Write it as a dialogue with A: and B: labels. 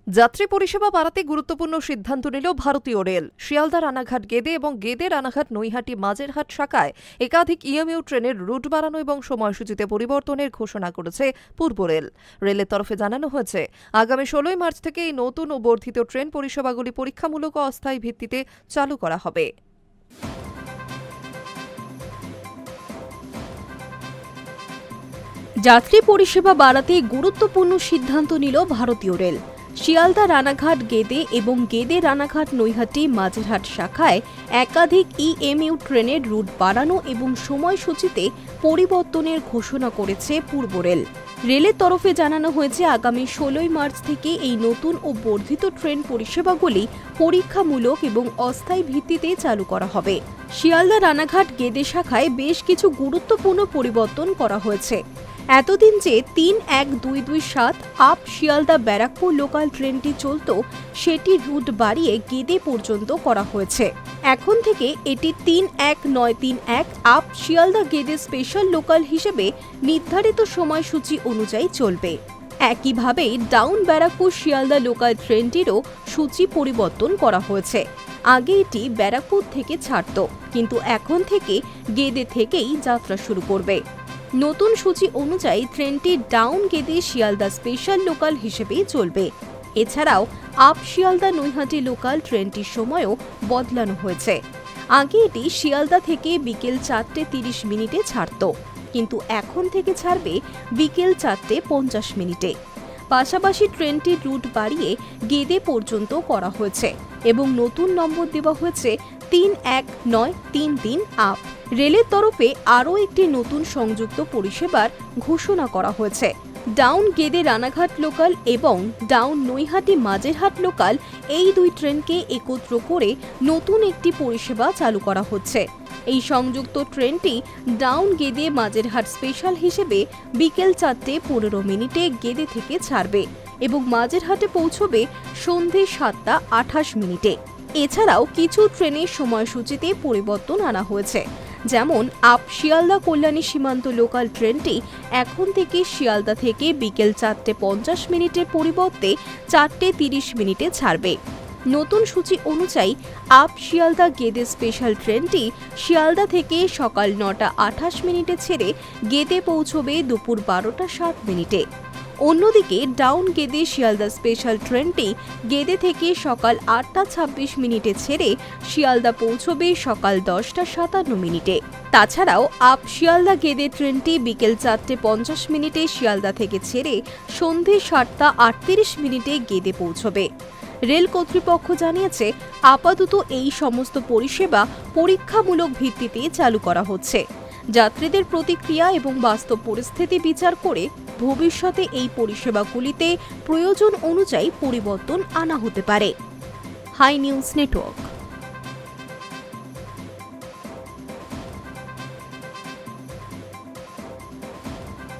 A: যাত্রী পরিষেবা বাড়াতে গুরুত্বপূর্ণ সিদ্ধান্ত নিল ভারতীয় রেল। শিয়ালদা রানাঘাট গেদে এবং গেদে রানাঘাট নৈহাটি মাঝেরহাট শাখায় একাধিক ইএমইউ ট্রেনের রুট বাড়ানো এবং সময়সূচিতে পরিবর্তনের ঘোষণা করেছে পূর্ব রেল। রেলের তরফে জানানো হয়েছে, আগামী 16 মার্চ থেকে এই নতুন ও বর্ধিত ট্রেন পরিষেবাগুলি পরীক্ষামূলক ও অস্থায়ী ভিত্তিতে চালু করা হবে।
B: যাত্রী পরিষেবা বাড়াতে গুরুত্বপূর্ণ সিদ্ধান্ত নিল ভারতীয় রেল। শিয়ালদা রানাঘাট গেদে এবং গেদে রানাঘাট নৈহাটি মাঝেরহাট শাখায় একাধিক ইএমইউ ট্রেনের রুট বাড়ানো এবং সময়সূচিতে পরিবর্তনের ঘোষণা করেছে পূর্ব রেল। রেলের তরফে জানানো হয়েছে, আগামী 16 মার্চ থেকে এই নতুন ও বর্ধিত ট্রেন পরিষেবাগুলি পরীক্ষামূলক এবং অস্থায়ী ভিত্তিতে চালু করা হবে। শিয়ালদা রানাঘাট গেদে শাখায় বেশ কিছু গুরুত্বপূর্ণ পরিবর্তন করা হয়েছে। এতদিন যে 3-1-2-2-7 আপ শিয়ালদা ব্যারাকপুর লোকাল ট্রেনটি চলত, সেটি রুট বাড়িয়ে গেদে পর্যন্ত করা হয়েছে। এখন থেকে এটি 3-1-9-3-1 up Sealdah Gede special local হিসেবে নির্ধারিত সময়সূচি অনুযায়ী চলবে। একইভাবে ডাউন ব্যারাকপুর শিয়ালদা লোকাল ট্রেনটিরও সূচি পরিবর্তন করা হয়েছে। আগে এটি ব্যারাকপুর থেকে ছাড়ত, কিন্তু এখন থেকে গেদে থেকেই যাত্রা শুরু করবে। নতুন সূচি অনুযায়ী ট্রেনটি down Gede Sealdah special local হিসেবেই চলবে। এছাড়াও আপ শিয়ালদা নৈহাটি লোকাল ট্রেনটির সময়ও বদলানো হয়েছে। আগে এটি শিয়ালদা থেকে বিকেল 4:30 ছাড়ত, কিন্তু এখন থেকে ছাড়বে বিকেল 4:50। পাশাপাশি ট্রেনটির রুট বাড়িয়ে গেদে পর্যন্ত করা হয়েছে এবং নতুন নম্বর দেওয়া হয়েছে 3-1-9-3-3 আপ। রেলের তরফে আরও একটি নতুন সংযুক্ত পরিষেবার ঘোষণা করা হয়েছে। ডাউন গেদে রানাঘাট লোকাল এবং ডাউন নৈহাটি মাঝেরহাট লোকাল, এই দুই ট্রেনকে একত্র করে নতুন একটি পরিষেবা চালু করা হচ্ছে। এই সংযুক্ত ট্রেনটি ডাউন গেদে মাঝেরহাট স্পেশাল হিসেবে বিকেল 4:15 গেদে থেকে ছাড়বে এবং মাঝেরহাটে পৌঁছবে সন্ধে 7:28। এছাড়াও কিছু ট্রেনের সময়সূচিতে পরিবর্তন আনা হয়েছে, যেমন আপ শিয়ালদা কল্যাণী সীমান্ত লোকাল ট্রেনটি এখন থেকে শিয়ালদা থেকে বিকেল 4:50 পরিবর্তে 4:30 ছাড়বে। নতুন সূচি অনুযায়ী আপ শিয়ালদা গেদে স্পেশাল ট্রেনটি শিয়ালদা থেকে সকাল 9:28 ছেড়ে গেদে পৌঁছবে দুপুর 12:07। অন্যদিকে ডাউন গেদে শিয়ালদা স্পেশাল ট্রেনটি গেদে থেকে সকাল 8:26 ছেড়ে শিয়ালদা পৌঁছবে সকাল 10:57। তাছাড়াও আপ শিয়ালদা গেদে ট্রেনটি বিকেল 4:50 শিয়ালদা থেকে ছেড়ে সন্ধে 7:38 গেদে পৌঁছবে। রেল কর্তৃপক্ষ জানিয়েছে, আপাতত এই সমস্ত পরিষেবা পরীক্ষামূলক ভিত্তিতে চালু করা হচ্ছে। যাত্রীদের প্রতিক্রিয়া এবং বাস্তব পরিস্থিতি বিচার করে ভবিষ্যতে এই পরিষেবাগুলিতে প্রয়োজন অনুযায়ী পরিবর্তন আনা হতে পারে। Hi news network.